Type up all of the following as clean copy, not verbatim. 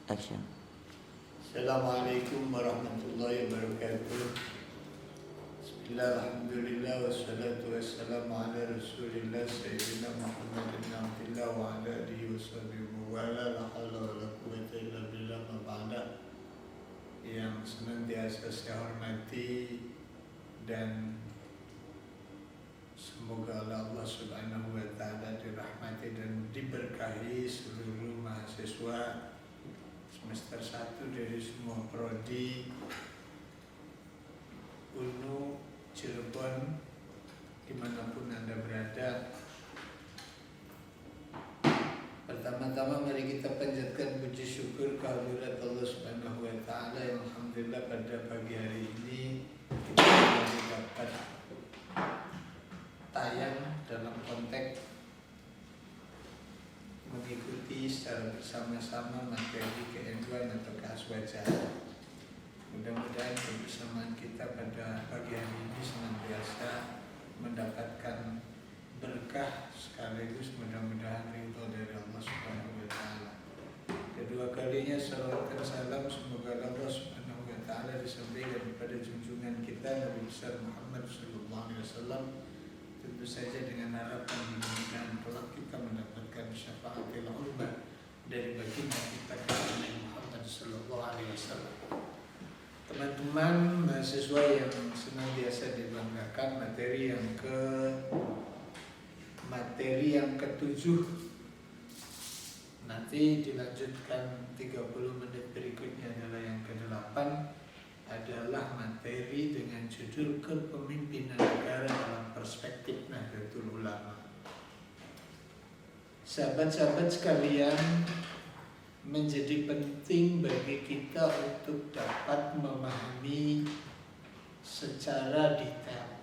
Action. Assalamualaikum warahmatullahi wabarakatuh. Bismillah, alhamdulillah, wassalatu wassalamu ala rasulillah Sayyidina Muhammad bin Abdillah wa ala alihi wa sahbihi wa ala la hawla wa la quwwata illa billah ma ba'da. Yang senantiasa saya hormati dan semoga Allah Subhanahu wa ta'ala dirahmati dan diberkahi seluruh mahasiswa semester 1 dari semua prodi UNU Cirebon dimanapun Anda berada. Pertama-tama mari kita panjatkan puji syukur kehadirat Allah Subhanahu wa ta'ala yang alhamdulillah pada pagi hari ini kita dapat tayang dalam konteks mengikuti secara bersama-sama materi keilmuan atau keaswajahan. Mudah-mudahan kebersamaan kita pada pagi hari ini senantiasa mendapatkan berkah sekaligus mudah-mudahan ridho dari Allah Subhanahu wa ta'ala. Kedua kalinya salawat dan salam semoga Allah Subhanahu wa ta'ala disampaikan kepada junjungan kita Nabi besar Muhammad sallallahu alaihi wasallam, tentu saja dengan harapan mudah-mudahan kelak kita mendapatkan syafaatil uzma dari baginda kita Nabi Muhammad sallallahu alaihi wasallam. Teman-teman mahasiswa yang senantiasa dibanggakan, materi yang ketujuh nanti dilanjutkan 30 menit berikutnya adalah yang ke-8, adalah materi dengan judul kepemimpinan negara dalam perspektif Nahdlatul Ulama. Sahabat-sahabat sekalian, menjadi penting bagi kita untuk dapat memahami secara detail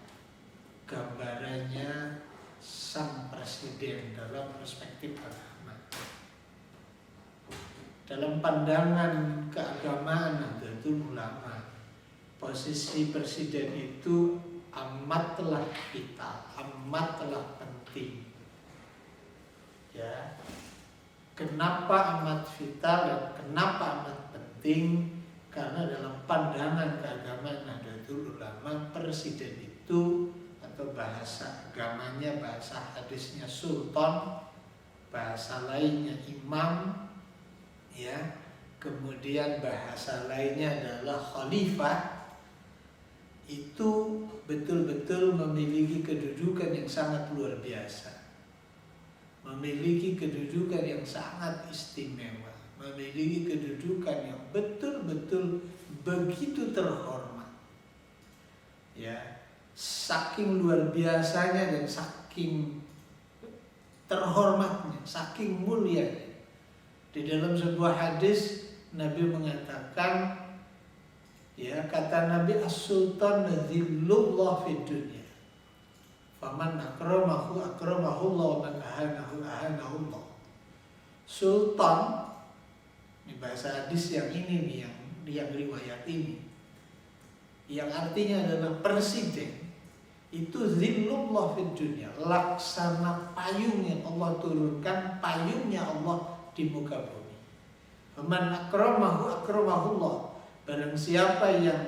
gambarannya sang presiden dalam perspektif agama. Dalam pandangan keagamaan Nahdlatul Ulama, posisi presiden itu amatlah vital, amatlah penting. Ya. Kenapa amat vital dan kenapa amat penting? Karena dalam pandangan keagamaan Nahdlatul Ulama, presiden itu atau bahasa agamanya, bahasa hadisnya sultan, bahasa lainnya imam, ya. Kemudian bahasa lainnya adalah khalifah. Itu betul-betul memiliki kedudukan yang sangat luar biasa, memiliki kedudukan yang sangat istimewa, memiliki kedudukan yang betul-betul begitu terhormat. Ya, saking luar biasanya dan saking terhormatnya, saking mulianya. Di dalam sebuah hadis Nabi mengatakan, ya, kata Nabi, as-sultan dzillullah fid dunya. Faman akramahu akramahullah wa man ahanahu ahanahullah. Sultan, ini bahasa hadis yang ini nih, yang riwayat ini, yang artinya adalah presiden, itu zillullah fid dunya, laksana payung yang Allah turunkan, payungnya Allah di muka bumi. Faman akramahu akramahullah, barang siapa yang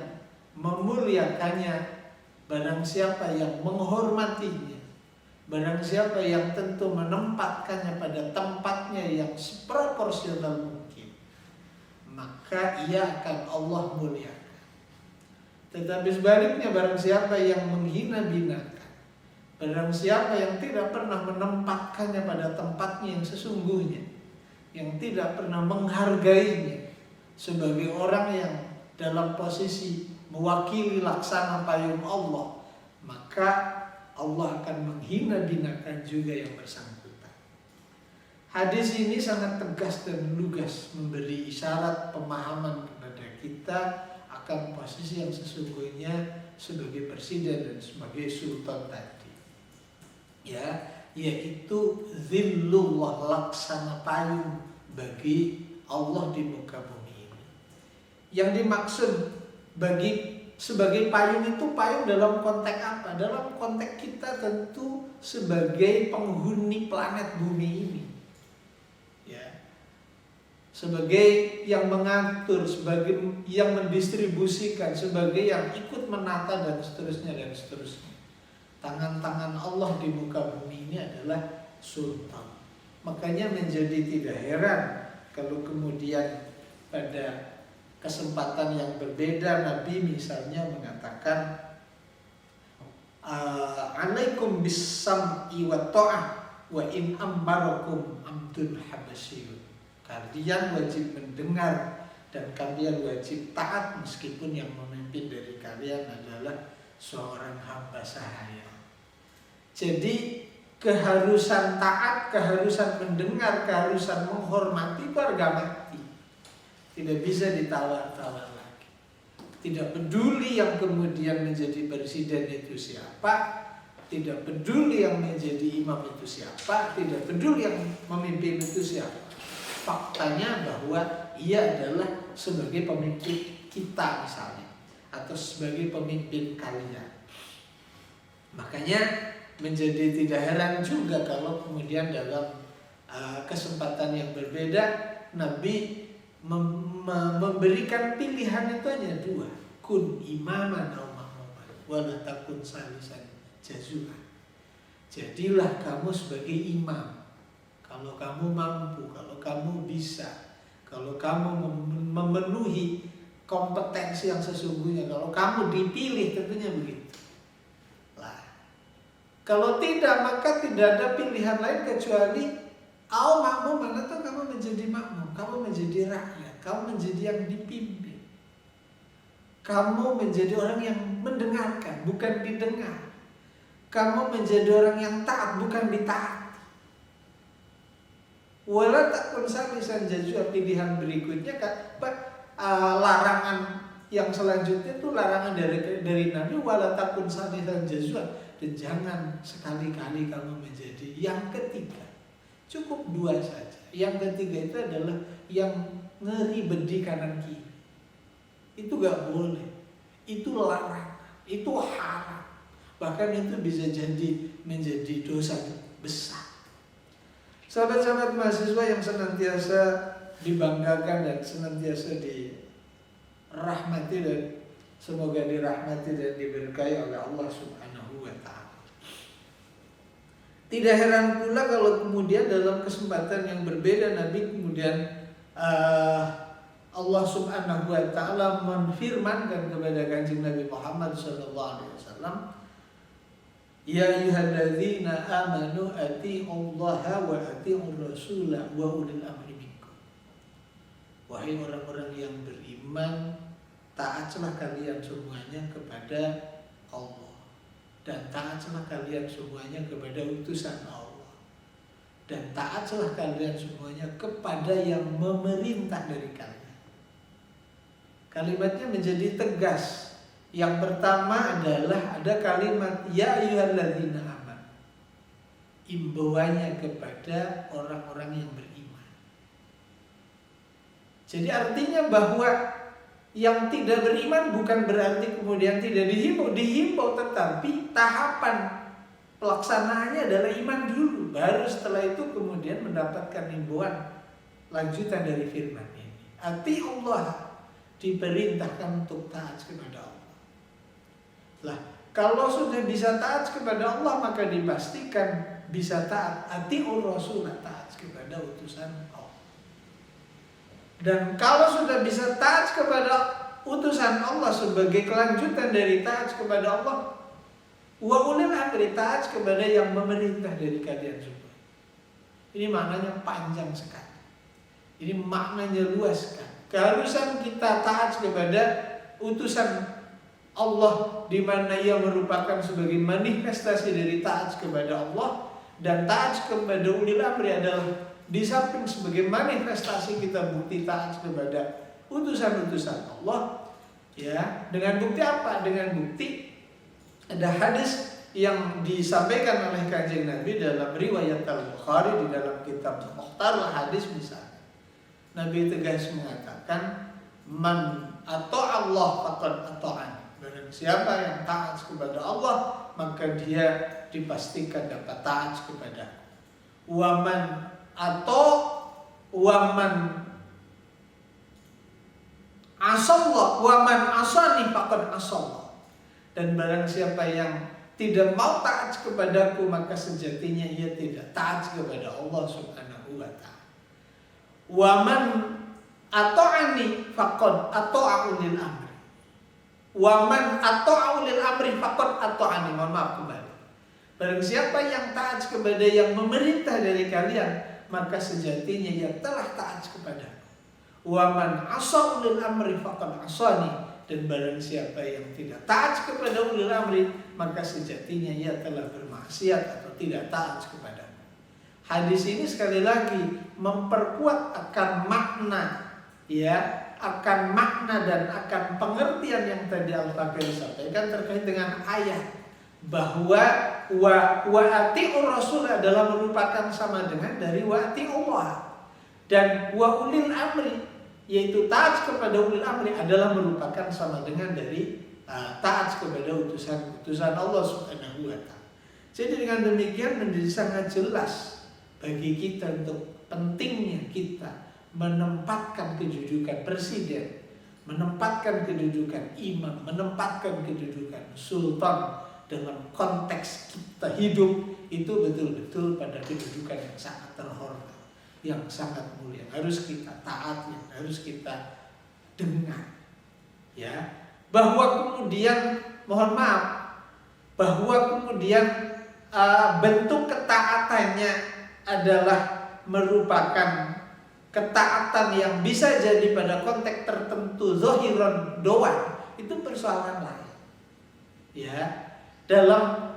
memuliakannya, barang siapa yang menghormatinya, barang siapa yang tentu menempatkannya pada tempatnya yang seproporsional mungkin, maka ia akan Allah muliakan. Tetapi sebaliknya, barang siapa yang menghina-binakan, barang siapa yang tidak pernah menempatkannya pada tempatnya yang sesungguhnya, yang tidak pernah menghargainya sebagai orang yang dalam posisi mewakili laksana payung Allah, maka Allah akan menghina-binakan juga yang bersangkutan. Hadis ini sangat tegas dan lugas memberi isyarat pemahaman kepada kita akan posisi yang sesungguhnya sebagai presiden dan sebagai sultan tadi. Ya, yaitu zillullah, laksana payung bagi Allah di muka bumi ini. Yang dimaksud sebagai payung itu, payung dalam konteks apa? Dalam konteks kita tentu sebagai penghuni planet bumi ini. Ya. sebagai yang mengatur, sebagai yang mendistribusikan, sebagai yang ikut menata dan seterusnya dan seterusnya. Tangan-tangan Allah di muka bumi ini adalah sultan. Makanya menjadi tidak heran kalau kemudian pada kesempatan yang berbeda Nabi misalnya mengatakan alaikum bis-sam'i wa ta'ah wa in ambarakum amdun habasyiyun. Kalian wajib mendengar dan kalian wajib taat meskipun yang memimpin dari kalian adalah seorang hamba sahaya. Jadi keharusan taat, keharusan mendengar, keharusan menghormati itu harga mati. Tidak bisa ditawar-tawar lagi. Tidak peduli yang kemudian menjadi presiden itu siapa, tidak peduli yang menjadi imam itu siapa, tidak peduli yang memimpin itu siapa. Faktanya bahwa ia adalah sebagai pemimpin kita misalnya, atau sebagai pemimpin kalian. Makanya menjadi tidak heran juga kalau kemudian dalam kesempatan yang berbeda Nabi memberikan pilihan itu hanya dua, kun imaman atau ma'muman wala takun salisan jazuan. Jadilah kamu sebagai imam kalau kamu mampu, kalau kamu bisa, kalau kamu memenuhi kompetensi yang sesungguhnya, kalau kamu dipilih, tentunya begitu. Kalau tidak, maka tidak ada pilihan lain kecuali makmum, atau kamu menjadi makmum, kamu menjadi rakyat, kamu menjadi yang dipimpin. Kamu menjadi orang yang mendengarkan, bukan didengar. Kamu menjadi orang yang taat, bukan ditaati. Wala takun salisan jazua, pilihan berikutnya larangan yang selanjutnya itu larangan dari Nabi, wala takun salisan jazua. Dan jangan sekali-kali kamu menjadi yang ketiga. Cukup dua saja. Yang ketiga itu adalah yang ngeribedi kanan kiri. Itu gak boleh. Itu larangan. Itu haram. Bahkan itu bisa menjadi dosa besar. Sahabat-sahabat mahasiswa yang senantiasa dibanggakan dan senantiasa dirahmati dan semoga dirahmati dan diberkahi oleh Allah Subhanahu wa ta'ala. Tidak heran pula kalau kemudian dalam kesempatan yang berbeda Nabi kemudian Allah Subhanahu wa ta'ala menfirmankan kepada Kanjeng Nabi Muhammad sallallahu alaihi wasallam, ya ayyuhalladzina amanu atii'ullaha wa atii'ur rasula wa ulil amri minkum. Wahai orang-orang yang beriman, taatlah kalian semuanya kepada Allah dan taatlah kalian semuanya kepada utusan Allah dan taatlah kalian semuanya kepada yang memerintah dari kalian. Kalimatnya menjadi tegas. Yang pertama adalah ada kalimat ya ayyuhalladzina amanu, imbauannya kepada orang-orang yang beriman. Jadi artinya bahwa yang tidak beriman bukan berarti kemudian tidak dihimbau, tetapi tahapan pelaksanaannya adalah iman dulu, baru setelah itu kemudian mendapatkan himbauan lanjutan dari firman ini. Allah diperintahkan untuk taat kepada Allah. Lah, kalau sudah bisa taat kepada Allah maka dipastikan bisa taat Rasul, taat kepada utusan Allah. Dan kalau sudah bisa taat kepada utusan Allah sebagai kelanjutan dari taat kepada Allah, wa ulil amri, taat kepada yang memerintah dari kalian semua. Ini maknanya panjang sekali. Ini maknanya luas sekali. Keharusan kita taat kepada utusan Allah di mana ia merupakan sebagai manifestasi dari taat kepada Allah, dan taat kepada ulil amri adalah di samping sebagai manifestasi kita bukti taat kepada utusan-utusan Allah, ya. Dengan bukti apa? Dengan bukti ada hadis yang disampaikan oleh Kanjeng Nabi dalam riwayat Al-Bukhari di dalam kitab Mukhtar hadis misalnya. Nabi tegas mengatakan, man Allah faqad ata'an. Barang siapa yang taat kepada Allah, maka dia dipastikan dapat taat kepada. Waman asallah wa man asani faqad asallah. Dan barang siapa yang tidak mau taat kepadaku, maka sejatinya ia tidak taat kepada Allah Subhanahu wa taala. Wa man ata'ani faqad ata'a ulil amri. Wa man ata'a ulil amri faqad ata'ani. Mohon maaf kembali. Barang siapa yang taat kepada yang memerintah dari kalian, maka sejatinya ia telah taat kepadaku. Wa man asa ulil amri faqad asani. Dan barang siapa yang tidak taat kepada ulil amri, maka sejatinya ia telah bermaksiat atau tidak taat kepadamu. Hadis ini sekali lagi memperkuat akan makna, ya, akan makna dan akan pengertian yang tadi Al-Fakir sampaikan terkait dengan ayat bahwa wa ati'ur rasul adalah merupakan sama dengan dari wa ati'ullah, dan wa ulil amri, yaitu taat kepada ulil amri, adalah merupakan sama dengan dari taat kepada utusan Allah Subhanahu wa taala. Jadi dengan demikian menjadi sangat jelas bagi kita untuk pentingnya kita menempatkan kedudukan presiden, menempatkan kedudukan imam, menempatkan kedudukan sultan dalam konteks kita hidup itu betul-betul pada kedudukan yang sangat terhormat, yang sangat mulia. Harus kita taat, yang harus kita dengar, ya. Bahwa kemudian, mohon maaf, bahwa kemudian bentuk ketaatannya adalah merupakan ketaatan yang bisa jadi pada konteks tertentu zahiran doang, itu persoalan lain, ya. Dalam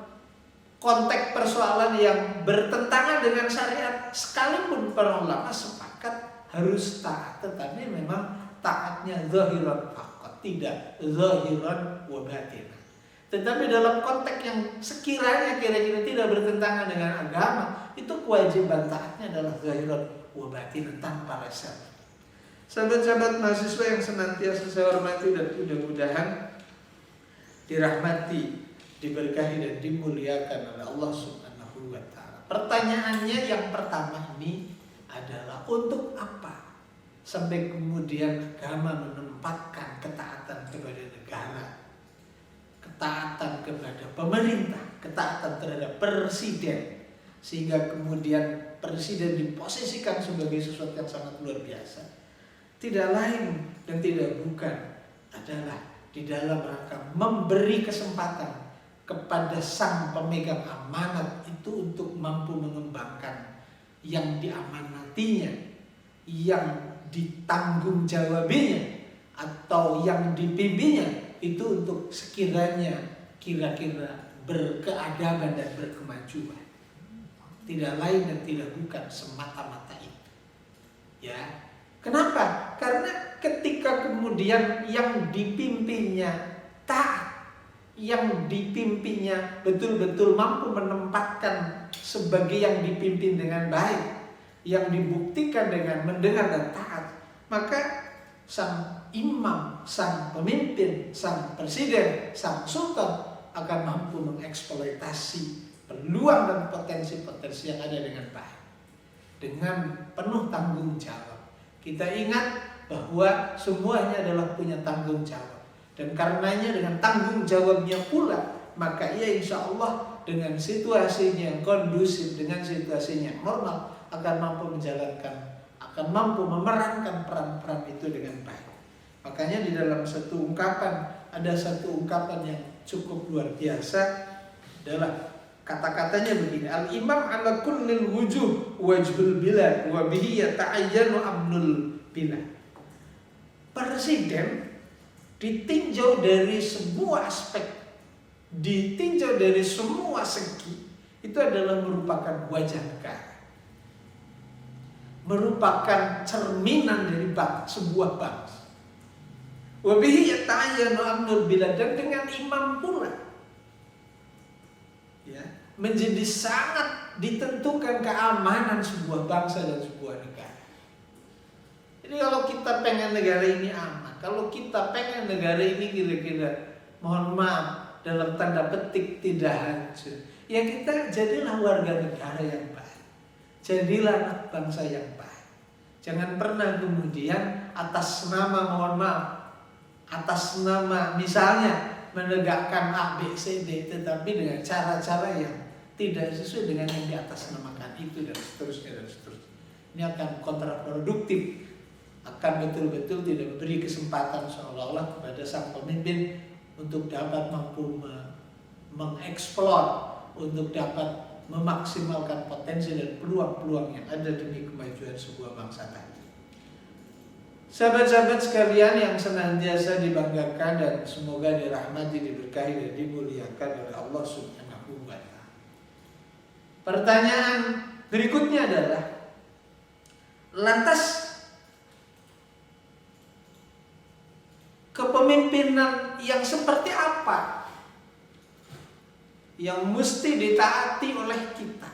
konteks persoalan yang bertentangan dengan syariat, sekalipun para ulama sepakat harus taat, tetapi memang taatnya zahiran faqat, tidak zahiran wa batinan. Tetapi dalam konteks yang sekiranya kira-kira tidak bertentangan dengan agama, itu kewajiban taatnya adalah zahiran wa batinan tanpa reserve. Sahabat-sahabat mahasiswa yang senantiasa saya hormati dan mudah-mudahan dirahmati, diberkahi dan dimuliakan oleh Allah Subhanahu wa taala. Pertanyaannya yang pertama ini adalah untuk apa sampai kemudian agama menempatkan ketaatan kepada negara, ketaatan kepada pemerintah, ketaatan terhadap presiden, sehingga kemudian presiden diposisikan sebagai sesuatu yang sangat luar biasa. Tidak lain dan tidak bukan adalah di dalam rangka memberi kesempatan kepada sang pemegang amanat itu untuk mampu mengembangkan yang diamanatinya, yang ditanggung jawabinya, atau yang dipimpinnya, itu untuk sekiranya kira-kira berkeadaban dan berkemajuan. Tidak lain dan tidak bukan semata-mata itu, ya. Kenapa? Karena ketika kemudian yang dipimpinnya taat, yang dipimpinnya betul-betul mampu menempatkan sebagai yang dipimpin dengan baik, yang dibuktikan dengan mendengar dan taat, maka sang imam, sang pemimpin, sang presiden, sang sultan akan mampu mengeksploitasi peluang dan potensi-potensi yang ada dengan baik, dengan penuh tanggung jawab. Kita ingat bahwa semuanya adalah punya tanggung jawab. Dan karenanya dengan tanggung jawabnya pula, maka ia insya Allah dengan situasinya yang kondusif, dengan situasinya yang normal, akan mampu menjalankan, akan mampu memerankan peran-peran itu dengan baik. Makanya di dalam satu ungkapan, ada satu ungkapan yang cukup luar biasa, adalah kata-katanya begini: al-imam ala kullil wujuh wajhul bilad wa bihi yata'ayyanu amnul bilad. Presiden ditinjau dari semua aspek, ditinjau dari semua segi, itu adalah merupakan wajah negara, merupakan cerminan dari sebuah bangsa. Wa bihi yata'ayyanu amnul bilad, dan dengan imam pula, ya, menjadi sangat ditentukan keamanan sebuah bangsa dan sebuah negara. Jadi kalau kita pengen negara ini aman, kalau kita pengen negara ini kira-kira, mohon maaf, dalam tanda petik tidak hancur, ya kita jadilah warga negara yang baik, jadilah anak bangsa yang baik. Jangan pernah kemudian atas nama, mohon maaf, atas nama misalnya menegakkan A, B, C, D, tetapi dengan cara-cara yang tidak sesuai dengan yang di atas namakan itu dan seterusnya dan seterusnya. Ini akan kontraproduktif, akan betul-betul tidak memberi kesempatan seolah-olah kepada sang pemimpin untuk dapat mampu mengeksplor, untuk dapat memaksimalkan potensi dan peluang-peluang yang ada demi kemajuan sebuah bangsa tadi. Sahabat-sahabat sekalian yang senantiasa dibanggakan dan semoga dirahmati, diberkahi dan dimuliakan oleh Allah Subhanahu wa Ta'ala. Pertanyaan berikutnya adalah, lantas kepemimpinan yang seperti apa yang mesti ditaati oleh kita,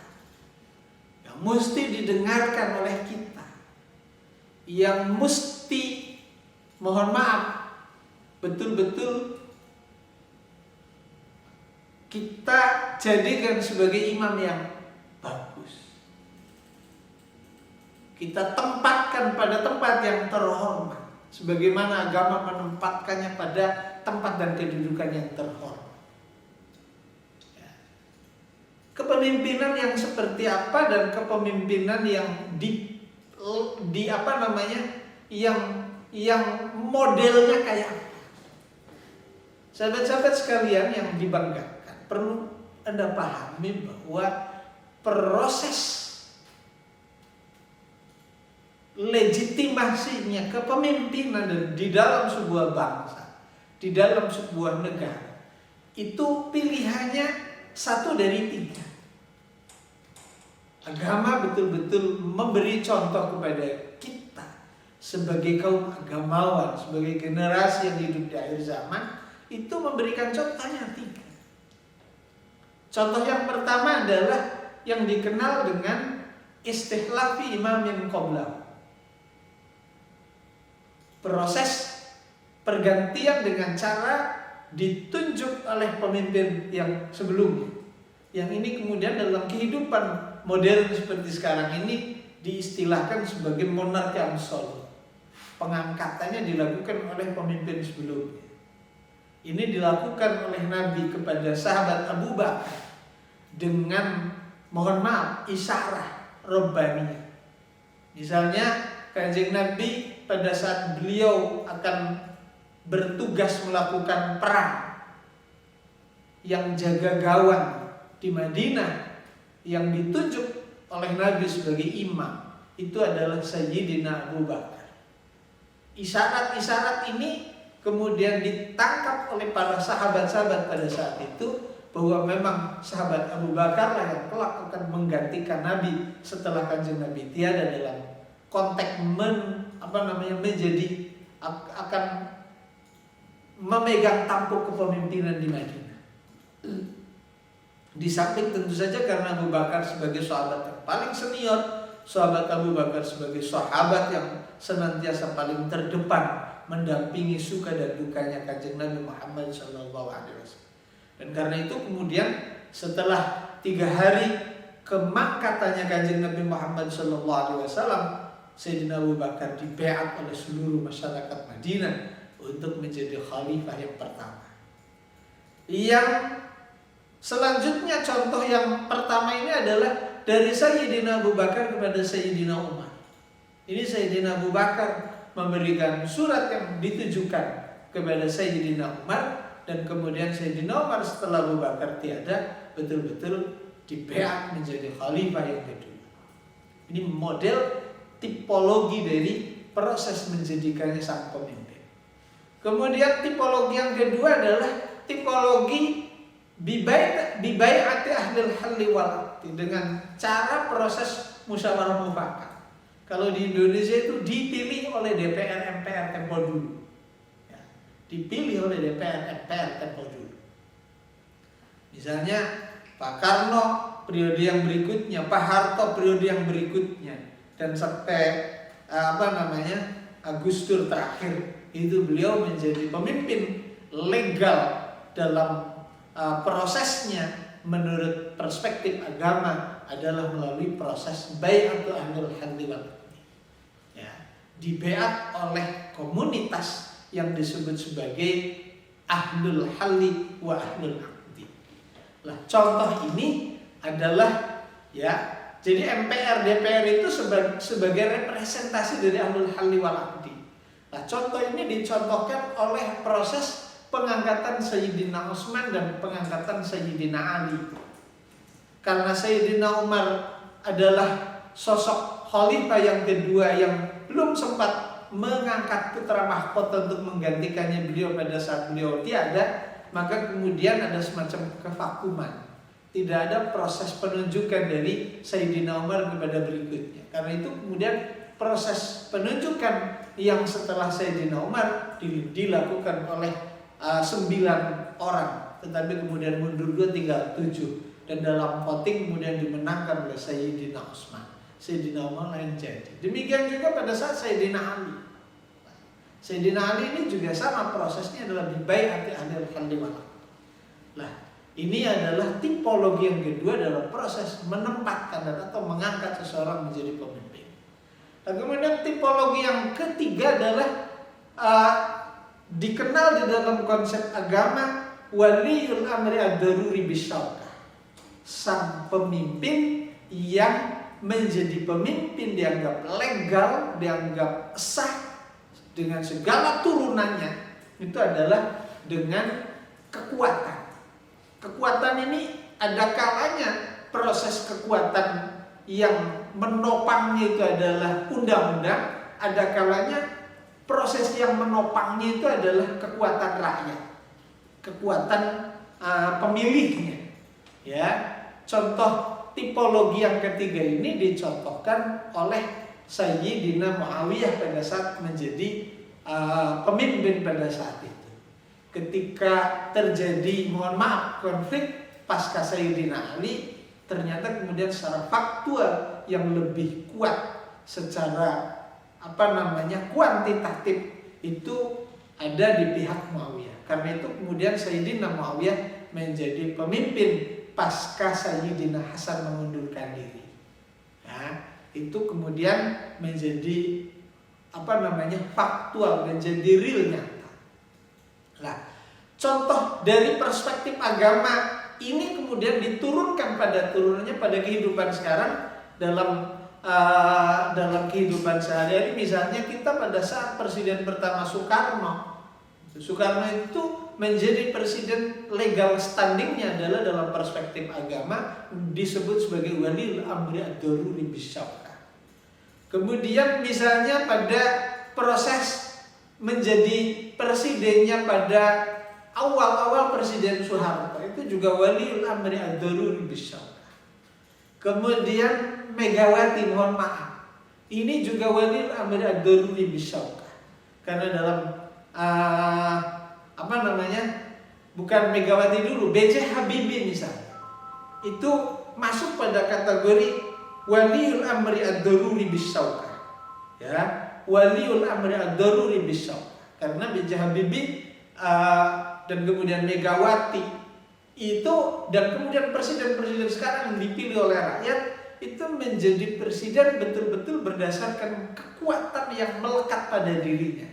yang mesti didengarkan oleh kita, yang mesti, mohon maaf, betul-betul kita jadikan sebagai imam yang bagus. Kita tempatkan pada tempat yang terhormat, sebagaimana agama menempatkannya pada tempat dan kedudukan yang terhormat. Kepemimpinan yang seperti apa dan kepemimpinan yang yang modelnya kayak apa? Sahabat-sahabat sekalian yang dibanggakan, perlu Anda pahami bahwa proses legitimasinya kepemimpinan di dalam sebuah bangsa, di dalam sebuah negara, itu pilihannya satu dari tiga. Agama betul-betul memberi contoh kepada kita sebagai kaum agamawan, sebagai generasi yang hidup di akhir zaman, itu memberikan contohnya tiga. Contoh yang pertama adalah yang dikenal dengan istikhlafi imam yang qablahu. Proses pergantian dengan cara ditunjuk oleh pemimpin yang sebelumnya. Yang ini kemudian dalam kehidupan modern seperti sekarang ini diistilahkan sebagai monarki absolut. Pengangkatannya dilakukan oleh pemimpin sebelumnya. Ini dilakukan oleh Nabi kepada sahabat Abu Bakar dengan, mohon maaf, isyarah robbaniyah. Misalnya Kanjeng Nabi pada saat beliau akan bertugas melakukan perang, yang jaga gawang di Madinah, yang ditunjuk oleh Nabi sebagai imam, itu adalah Sayyidina Abu Bakar. Isyarat-isyarat ini kemudian ditangkap oleh para sahabat-sahabat pada saat itu, bahwa memang sahabat Abu Bakar lah yang kelak akan menggantikan Nabi setelah Kanjeng Nabi tiada, dalam konteks menjadi akan memegang tampuk kepemimpinan di Madinah. Di samping tentu saja karena Abu Bakar sebagai sahabat yang paling senior, sahabat Abu Bakar sebagai sahabat yang senantiasa paling terdepan mendampingi suka dan dukanya Kanjeng Nabi Muhammad SAW. Dan karena itu kemudian setelah 3 hari kemakkatannya Kanjeng Nabi Muhammad SAW, Sayyidina Abu Bakar dibeat oleh seluruh masyarakat Madinah untuk menjadi khalifah yang pertama. Yang selanjutnya, contoh yang pertama ini adalah dari Sayyidina Abu Bakar kepada Sayyidina Umar. Ini Sayyidina Abu Bakar memberikan surat yang ditujukan kepada Sayyidina Umar, dan kemudian Sayyidina Umar setelah Abu Bakar tiada, betul-betul dibeat menjadi khalifah yang kedua. Ini model tipologi dari proses menjadikannya sang pemimpin. Kemudian tipologi yang kedua adalah tipologi bibai'ati ahlil halli wal aqdi, dengan cara proses musyawarah mufakat. Kalau di Indonesia itu dipilih oleh DPR MPR tempo dulu. Ya, dipilih oleh DPR MPR tempo dulu. Misalnya Pak Karno periode yang berikutnya, Pak Harto periode yang berikutnya, dan sampai Gus Dur terakhir, itu beliau menjadi pemimpin legal dalam prosesnya menurut perspektif agama adalah melalui proses bai'atu ahlul halli wal aqdi. Ya, dibeat oleh komunitas yang disebut sebagai ahlul halli wa ahlul aqdi. Lah, contoh ini adalah ya, jadi MPR DPR itu sebagai representasi dari ahlul halli wal aqdi. Nah, contoh ini dicontohkan oleh proses pengangkatan Sayyidina Utsman dan pengangkatan Sayyidina Ali. Karena Sayyidina Umar adalah sosok khalifah yang kedua yang belum sempat mengangkat putra mahkota untuk menggantikannya beliau pada saat beliau tiada, maka kemudian ada semacam kevakuman. Tidak ada proses penunjukan dari Sayyidina Umar kepada berikutnya. Karena itu kemudian proses penunjukan yang setelah Sayyidina Umar dilakukan oleh 9 orang, tetapi kemudian mundur 2 tinggal 7, dan dalam voting kemudian dimenangkan oleh Sayyidina Utsman. Sayyidina Umar lain jadi. Demikian juga pada saat Sayyidina Ali. Sayyidina Ali ini juga sama prosesnya adalah bibai'ati ahlil halli wal aqdi. Nah, ini adalah tipologi yang kedua dalam proses menempatkan atau mengangkat seseorang menjadi pemimpin. Nah, kemudian tipologi yang ketiga adalah dikenal di dalam konsep agama waliyul amri ad-daruri bisyauqah. Sang pemimpin yang menjadi pemimpin dianggap legal, dianggap sah dengan segala turunannya, itu adalah dengan kekuatan. Kekuatan ini ada kalanya proses kekuatan yang menopangnya itu adalah undang-undang, ada kalanya proses yang menopangnya itu adalah kekuatan rakyat, kekuatan pemilihnya. Ya, contoh tipologi yang ketiga ini dicontohkan oleh Sayyidina Muawiyah pada saat menjadi pemimpin pada saat itu. Ketika terjadi, mohon maaf, konflik pasca Sayyidina Ali, ternyata kemudian secara faktual yang lebih kuat secara kuantitatif itu ada di pihak Muawiyah. Karena itu kemudian Sayyidina Muawiyah menjadi pemimpin pasca Sayyidina Hasan mengundurkan diri. Nah, itu kemudian menjadi faktual, menjadi real nyata. Nah, contoh dari perspektif agama ini kemudian diturunkan pada turunannya pada kehidupan sekarang dalam kehidupan sehari-hari. Misalnya kita pada saat presiden pertama Soekarno itu menjadi presiden, legal standingnya adalah dalam perspektif agama disebut sebagai waliyul amri ad-daruri bisyauqah. Kemudian misalnya pada proses menjadi presidennya pada awal-awal Presiden Soeharto itu juga waliyul amri ad-daruri bisyauqah. Kemudian Megawati, mohon maaf, ini juga waliyul amri ad-daruri bisyauqah. Karena dalam bukan Megawati dulu, B.J. Habibie misalnya, itu masuk pada kategori waliyul amri ad-daruri bisyauqah. Ya, waliyul amri ad-daruri bisyauqah. Karena B.J. Habibie dan kemudian Megawati itu, dan kemudian presiden-presiden sekarang yang dipilih oleh rakyat itu menjadi presiden betul-betul berdasarkan kekuatan yang melekat pada dirinya.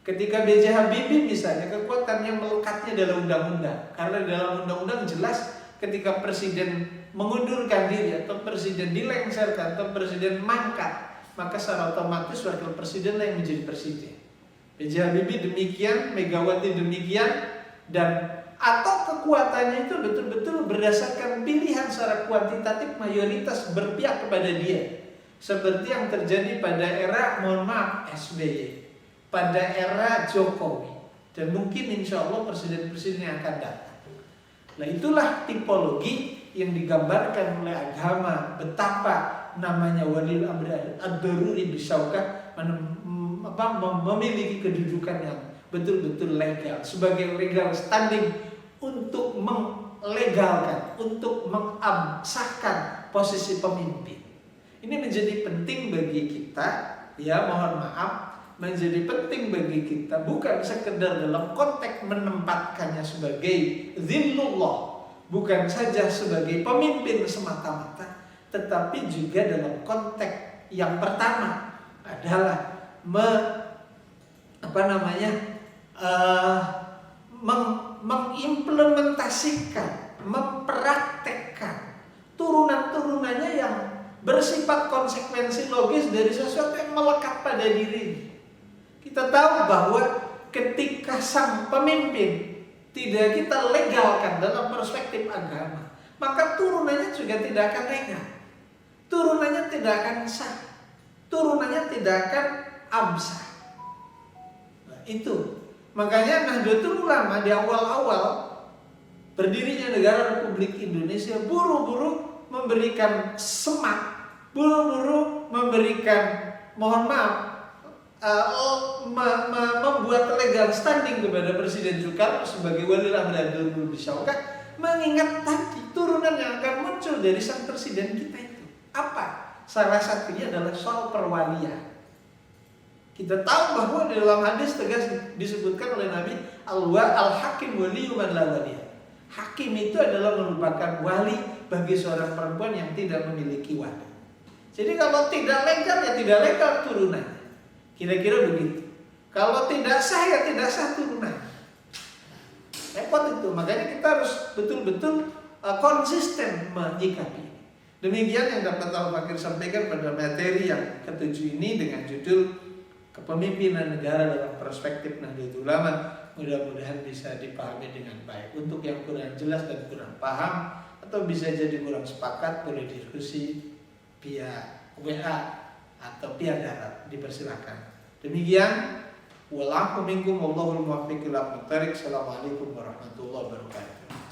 Ketika B.J. Habibie misalnya, kekuatan yang melekatnya adalah undang-undang. Karena dalam undang-undang jelas ketika presiden mengundurkan diri atau presiden dilengsarkan atau presiden mangkat, maka secara otomatis wakil presiden yang menjadi presiden. B.J. Habibie demikian, Megawati demikian, dan atau kekuatannya itu betul-betul berdasarkan pilihan secara kuantitatif, mayoritas berpihak kepada dia. Seperti yang terjadi pada era, mohon maaf, SBY, pada era Jokowi, dan mungkin insya Allah presiden-presiden yang akan datang. Nah, itulah tipologi yang digambarkan oleh agama, betapa namanya waliyul amri ad-daruri bisyauqah memiliki kedudukan yang betul-betul legal, sebagai legal standing untuk melegalkan, untuk mengabsahkan posisi pemimpin. Ini menjadi penting bagi kita, ya, mohon maaf, menjadi penting bagi kita bukan sekedar dalam konteks menempatkannya sebagai zillullah, bukan saja sebagai pemimpin semata-mata, tetapi juga dalam konteks yang pertama adalah uh, mengimplementasikan, mempraktekkan turunan-turunannya yang bersifat konsekuensi logis dari sesuatu yang melekat pada diri. Kita tahu bahwa ketika sang pemimpin tidak kita legalkan dalam perspektif agama, maka turunannya juga tidak akan legal. Turunannya tidak akan sah. Turunannya tidak akan absah. Nah, itu. Makanya Nahdlatul Ulama di awal-awal berdirinya negara Republik Indonesia buru-buru memberikan semak, buru-buru memberikan, mohon maaf, membuat legal standing kepada Presiden Soekarno sebagai wali amr Nurul Bisyauka, mengingat tadi turunan yang akan muncul dari sang presiden kita itu apa? Salah satunya adalah soal perwalian. Kita tahu bahwa di dalam hadis tegas disebutkan oleh Nabi, al-hakim waliyyu man la waliya. Hakim itu adalah merupakan wali bagi seorang perempuan yang tidak memiliki wali. Jadi kalau tidak legal ya tidak legal turunannya. Kira-kira begitu. Kalau tidak sah ya tidak sah turunannya. Repot itu. Makanya kita harus betul-betul konsisten menyikapi. Demikian yang dapat Al-Fakir sampaikan pada materi yang ketujuh ini dengan judul Kepemimpinan Negara dalam Perspektif Nahdlatul Ulama. Mudah-mudahan bisa dipahami dengan baik. Untuk yang kurang jelas dan kurang paham atau bisa jadi kurang sepakat, boleh diskusi via WA atau via darat, dipersilakan. Demikian, wallahu minkum wallahul muwaffiq ila aqwamit thoriq. Assalamualaikum warahmatullahi wabarakatuh.